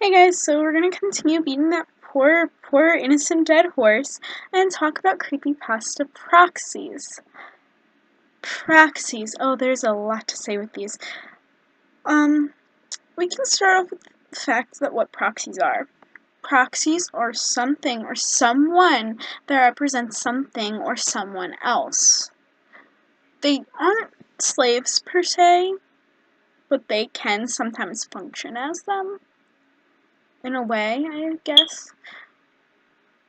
Hey guys, so we're gonna continue beating that poor innocent dead horse and talk about creepypasta proxies. Proxies. Oh, there's a lot to say with these. We can start off with the fact that what proxies are. Proxies are something or someone that represents something or someone else. They aren't slaves per se, but they can sometimes function as them. In a way, I guess.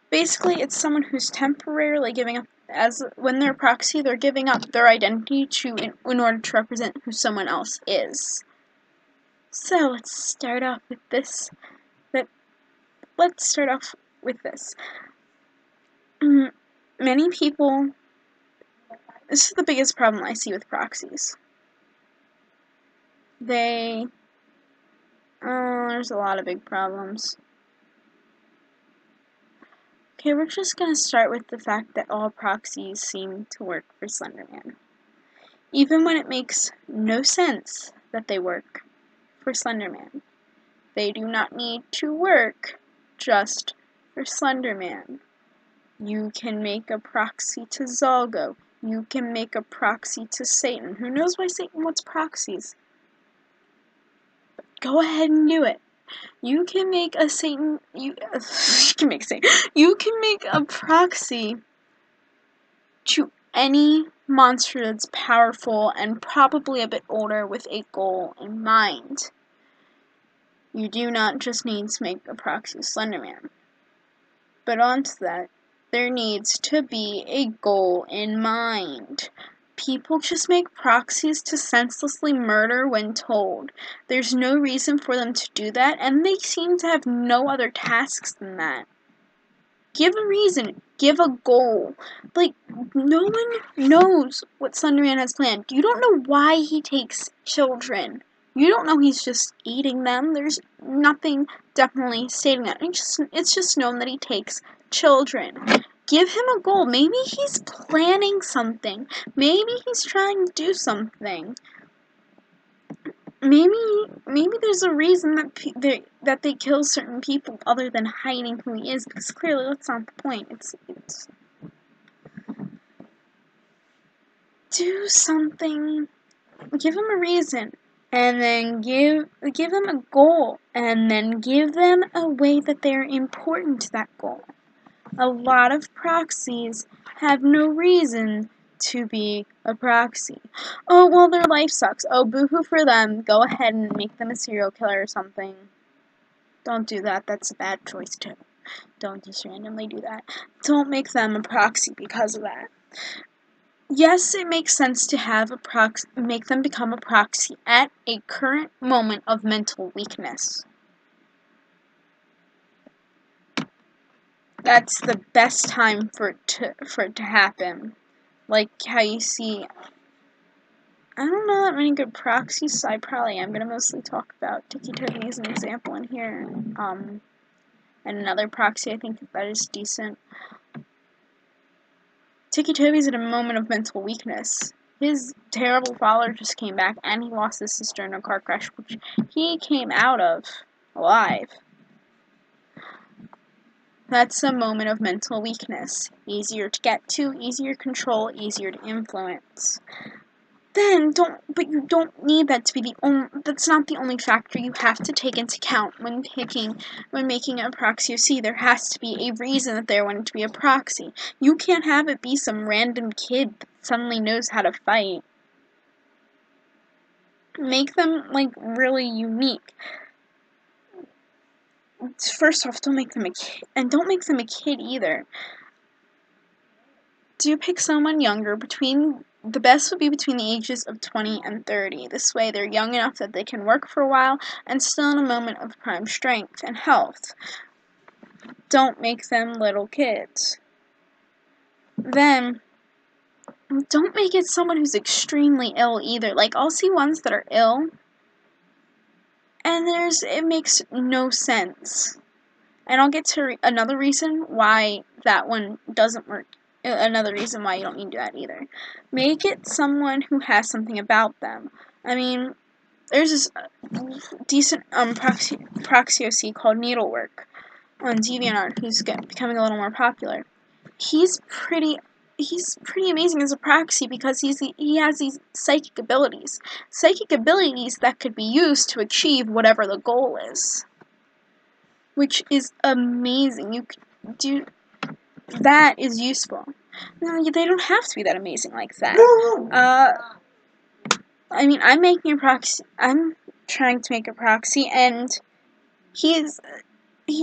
Basically, it's someone who's temporarily giving up, when they're a proxy, they're giving up their identity in order to represent who someone else is. So let's start off with this. Many people. This is the biggest problem I see with proxies. There's a lot of big problems. Okay, we're just gonna start with the fact that all proxies seem to work for Slender Man. Even when it makes no sense that they work for Slender Man. They do not need to work just for Slender Man. You can make a proxy to Zalgo. You can make a proxy to Satan. Who knows why Satan wants proxies? But go ahead and do it. You can make a Satan. You can make Satan. You can make a proxy to any monster that's powerful and probably a bit older with a goal in mind. You do not just need to make a proxy Slender Man. But onto that, there needs to be a goal in mind. People just make proxies to senselessly murder when told. There's no reason for them to do that, and they seem to have no other tasks than that. Give a reason. Give a goal. Like, no one knows what Slender Man has planned. You don't know why he takes children. You don't know he's just eating them. There's nothing definitely stating that. It's just known that he takes children. Give him a goal. Maybe he's planning something. Maybe he's trying to do something. Maybe there's a reason that they kill certain people other than hiding who he is, because clearly that's not the point. It's do something. Give them a reason. And then give them a goal, and then give them a way that they're important to that goal. A lot of proxies have no reason to be a proxy. Oh, well, their life sucks. Oh, boo-hoo for them. Go ahead and make them a serial killer or something. Don't do that. That's a bad choice, too. Don't just randomly do that. Don't make them a proxy because of that. Yes, it makes sense to make them become a proxy at a current moment of mental weakness. That's the best time for it to happen. Like how you see, I don't know that many good proxies, so I probably am gonna mostly talk about Tiki Toby as an example in here. And another proxy I think that is decent. Tiki Toby's at a moment of mental weakness. His terrible father just came back, and he lost his sister in a car crash, which he came out of alive. That's a moment of mental weakness. Easier to get to, easier to control, easier to influence. But you don't need that to be that's not the only factor you have to take into account when making a proxy. You see, there has to be a reason that they're wanting to be a proxy. You can't have it be some random kid that suddenly knows how to fight. Make them, really unique. First off, don't make them a kid, and don't make them a kid either. Do pick someone younger. The best would be between the ages of 20 and 30. This way they're young enough that they can work for a while and still in a moment of prime strength and health. Don't make them little kids. Then, don't make it someone who's extremely ill either. Like, I'll see ones that are ill, and it makes no sense. And I'll get to another reason why that one doesn't work. Another reason why you don't need to do that either. Make it someone who has something about them. I mean, there's this decent proxy OC called Needlework on DeviantArt who's becoming a little more popular. He's pretty amazing as a proxy because he has these psychic abilities that could be used to achieve whatever the goal is, which is amazing. You can do that is useful. No, they don't have to be that amazing like that. I mean, I'm making a proxy. I'm trying to make a proxy, and he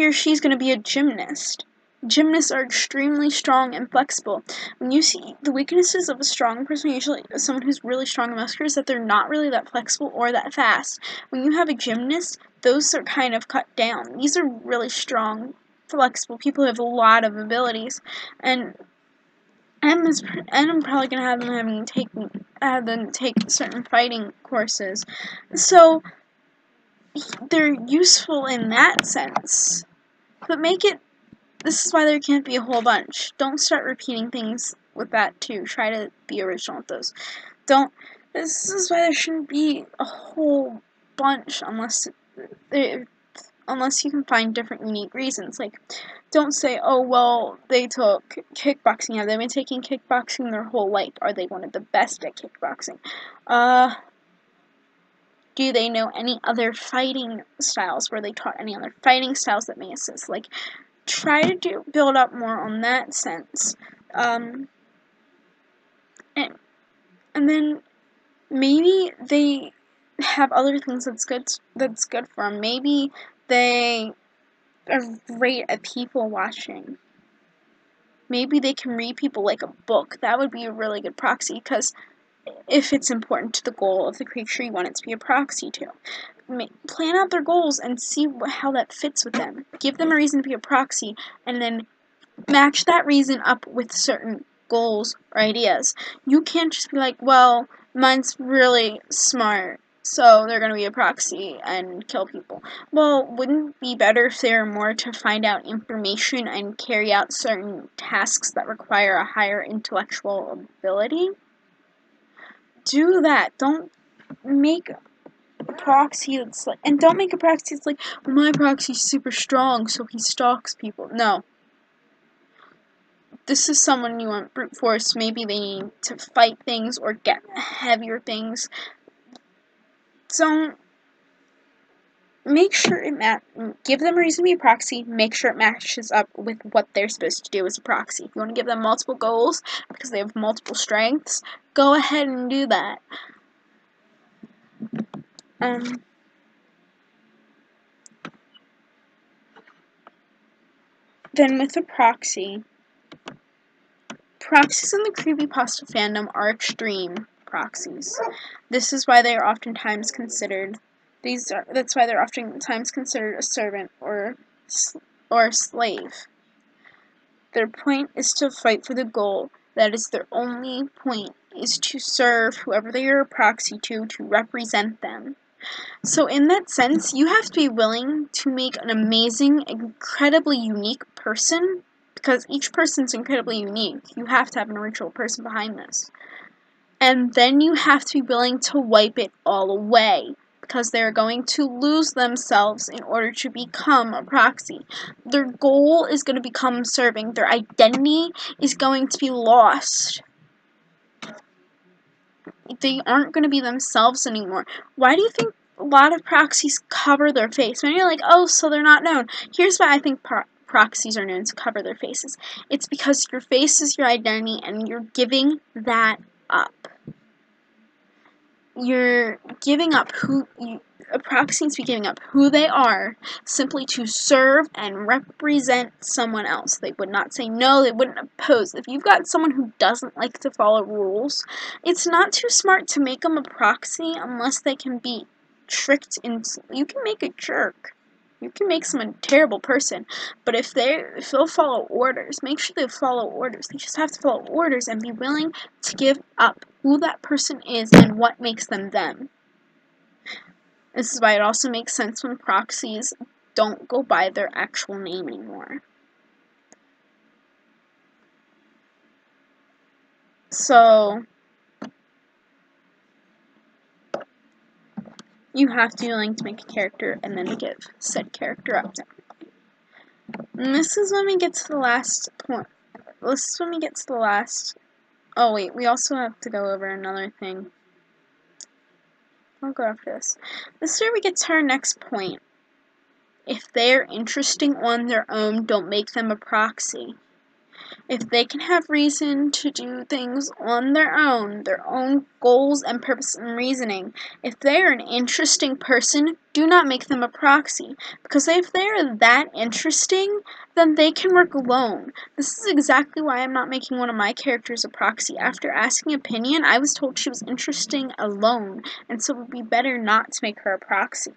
or she's going to be a gymnast. Gymnasts are extremely strong and flexible. When you see the weaknesses of a strong person, usually someone who's really strong and muscular, is that they're not really that flexible or that fast. When you have a gymnast, those are kind of cut down. These are really strong, flexible people who have a lot of abilities, and I'm probably gonna have them take certain fighting courses, so they're useful in that sense. But this is why there can't be a whole bunch. Don't start repeating things with that too. Try to be original with those. This is why there shouldn't be a whole bunch unless you can find different unique reasons. Like, don't say, oh, well, they took kickboxing. Have they been taking kickboxing their whole life? Are they one of the best at kickboxing? Do they know any other fighting styles? Were they taught any other fighting styles that may assist? Like, try to build up more on that sense. And then maybe they have other things that's good for them. Maybe they are great at people watching. Maybe they can read people like a book. That would be a really good proxy, because if it's important to the goal of the creature you want it to be a proxy to. Plan out their goals and see how that fits with them. Give them a reason to be a proxy, and then match that reason up with certain goals or ideas. You can't just be like, well, mine's really smart, so they're going to be a proxy and kill people. Well, wouldn't it be better if they were more to find out information and carry out certain tasks that require a higher intellectual ability? Do that. Don't make a proxy that's like, and don't make a proxy that's like, well, my proxy's super strong, so he stalks people. No. This is someone you want brute force. Maybe they need to fight things or get heavier things. Don't make sure give them a reason to be a proxy. Make sure it matches up with what they're supposed to do as a proxy. If you want to give them multiple goals because they have multiple strengths, go ahead and do that. Then with a proxy, proxies in the Creepypasta fandom are extreme proxies. This is why they are oftentimes considered that's why they're oftentimes considered a servant or a slave. Their point is to fight for the goal. That is their only point, is to serve whoever they are a proxy to represent them. So in that sense, you have to be willing to make an amazing, incredibly unique person, because each person's incredibly unique. You have to have an original person behind this. And then you have to be willing to wipe it all away, because they're going to lose themselves in order to become a proxy. Their goal is going to become serving. Their identity is going to be lost. They aren't going to be themselves anymore. Why do you think a lot of proxies cover their face? When you're like, oh, so they're not known. Here's why I think proxies are known to cover their faces. It's because your face is your identity, and you're giving that up. You're giving up a proxy needs to be giving up who they are simply to serve and represent someone else. They would not say no, they wouldn't oppose. If you've got someone who doesn't like to follow rules, it's not too smart to make them a proxy unless they can be tricked into. You can make a jerk. You can make someone a terrible person, but if they'll follow orders, make sure they follow orders. They just have to follow orders and be willing to give up who that person is and what makes them them. This is why it also makes sense when proxies don't go by their actual name anymore. So You have to be willing to make a character and then give said character up. And this is when we get to the last point. This is when we get to the last... Oh wait, we also have to go over another thing. I'll go after this. This is where we get to our next point. If they're interesting on their own, don't make them a proxy. If they can have reason to do things on their own goals and purpose and reasoning, if they are an interesting person, do not make them a proxy. Because if they are that interesting, then they can work alone. This is exactly why I'm not making one of my characters a proxy. After asking opinion, I was told she was interesting alone, and so it would be better not to make her a proxy.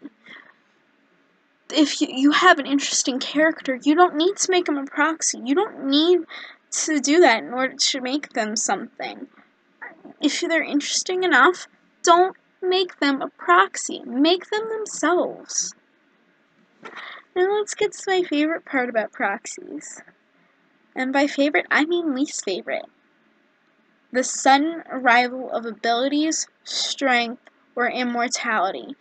If you have an interesting character, you don't need to make them a proxy. You don't need to do that in order to make them something. If they're interesting enough, don't make them a proxy. Make them themselves. Now let's get to my favorite part about proxies. And by favorite, I mean least favorite. The sudden arrival of abilities, strength, or immortality.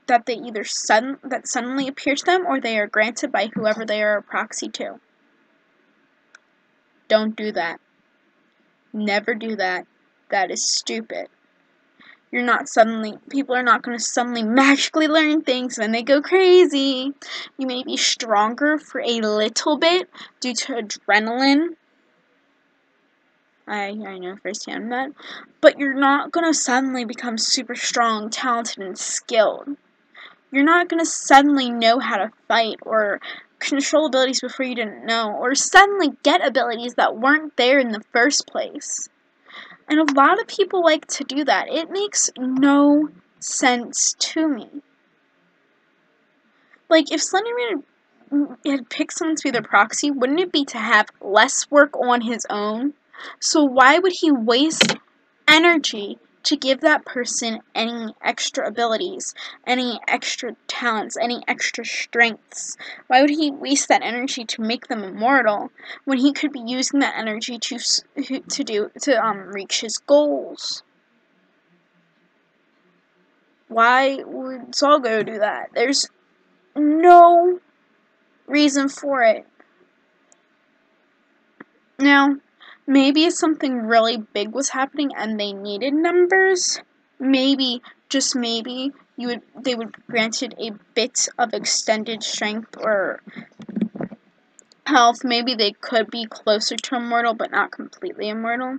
That suddenly appear to them, or they are granted by whoever they are a proxy to. Don't do that. Never do that. That is stupid. People are not going to suddenly magically learn things when they go crazy. You may be stronger for a little bit due to adrenaline. I know firsthand that. But you're not going to suddenly become super strong, talented, and skilled. You're not going to suddenly know how to fight or control abilities before you didn't know, or suddenly get abilities that weren't there in the first place. And a lot of people like to do that. It makes no sense to me. Like, if Slenderman had picked someone to be their proxy, wouldn't it be to have less work on his own? So why would he waste energy to give that person any extra abilities, any extra talents, any extra strengths? Why would he waste that energy to make them immortal when he could be using that energy to reach his goals? Why would Zalgo do that? There's no reason for it. Now, maybe if something really big was happening and they needed numbers, maybe, just maybe, they would be granted a bit of extended strength or health. Maybe they could be closer to immortal, but not completely immortal.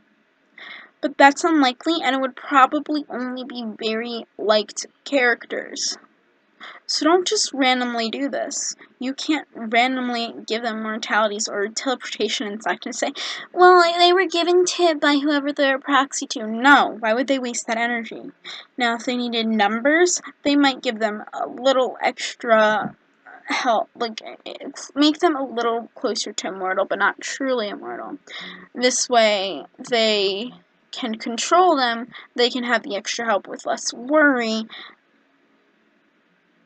But that's unlikely, and it would probably only be very liked characters. So don't just randomly do this. You can't randomly give them mortalities or teleportation and such and say, well, they were given to it by whoever they're proxy to. No, why would they waste that energy? Now, if they needed numbers, they might give them a little extra help, like, make them a little closer to immortal, but not truly immortal. This way, they can control them, they can have the extra help with less worry,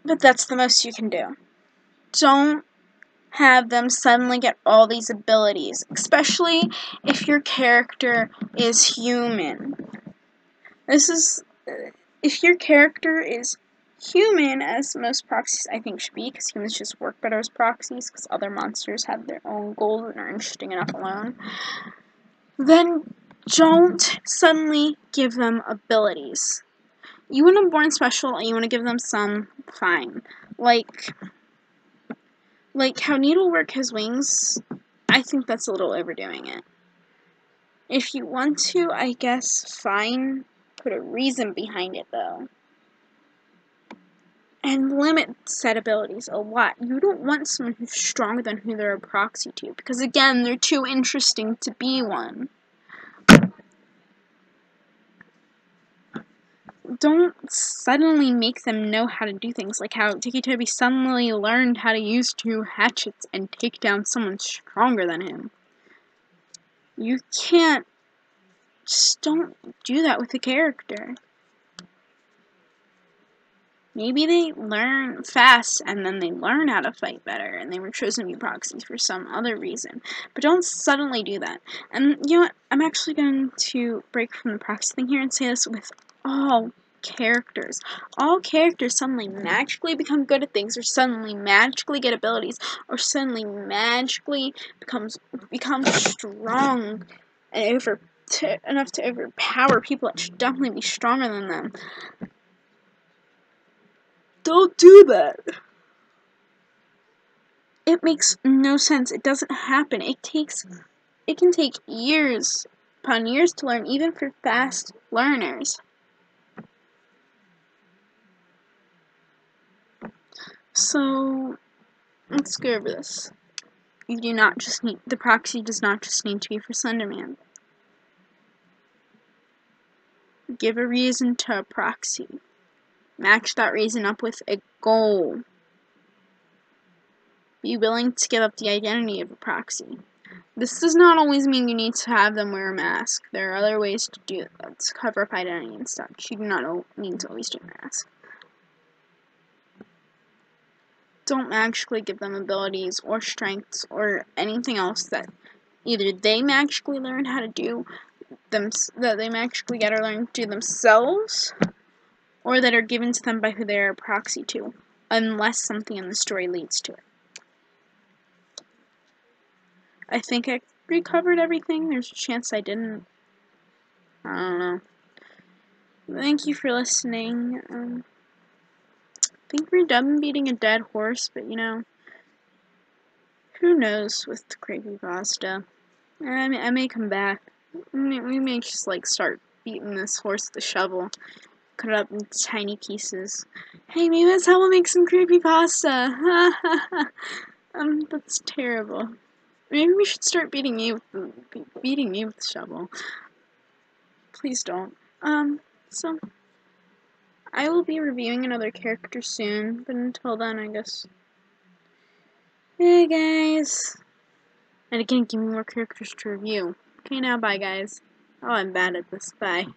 but that's the most you can do. Don't have them suddenly get all these abilities, especially if your character is human. If your character is human, as most proxies I think should be, because humans just work better as proxies, because other monsters have their own goals and are interesting enough alone, then don't suddenly give them abilities. You want them born special and you want to give them some, fine. Like how Needlework has wings, I think that's a little overdoing it. If you want to, I guess, fine. Put a reason behind it, though. And limit set abilities a lot. You don't want someone who's stronger than who they're a proxy to, because again, they're too interesting to be one. Don't suddenly make them know how to do things, like how Tiki Toby suddenly learned how to use 2 hatchets and take down someone stronger than him. You can't. Just don't do that with a character. Maybe they learn fast and then they learn how to fight better and they were chosen to be proxies for some other reason. But don't suddenly do that. And you know what? I'm actually going to break from the proxy thing here and say this with all characters. All characters suddenly magically become good at things, or suddenly magically get abilities, or suddenly magically become strong and enough to overpower people that should definitely be stronger than them. Don't do that. It makes no sense. It doesn't happen. It can take years upon years to learn, even for fast learners. So let's go over this. The proxy does not just need to be for Slenderman. Give a reason to a proxy. Match that reason up with a goal. Be willing to give up the identity of a proxy. This does not always mean you need to have them wear a mask. There are other ways to do that, to cover up identity and stuff. You do not need to always do a mask. Don't magically give them abilities or strengths or anything else that either they magically learn how to do, that they magically get or learn to do themselves, or that are given to them by who they are a proxy to, unless something in the story leads to it. I think I recovered everything. There's a chance I didn't. I don't know. Thank you for listening. I think we're done beating a dead horse, but who knows with the Creepypasta. I may come back. We may just start beating this horse with a shovel. Cut it up in tiny pieces. Hey, maybe that's how we'll make some creepypasta. That's terrible. Maybe we should start beating you with the shovel. Please don't. So I will be reviewing another character soon, but until then, I guess. Hey guys. And again, give me more characters to review. Okay, now bye guys. Oh, I'm bad at this. Bye.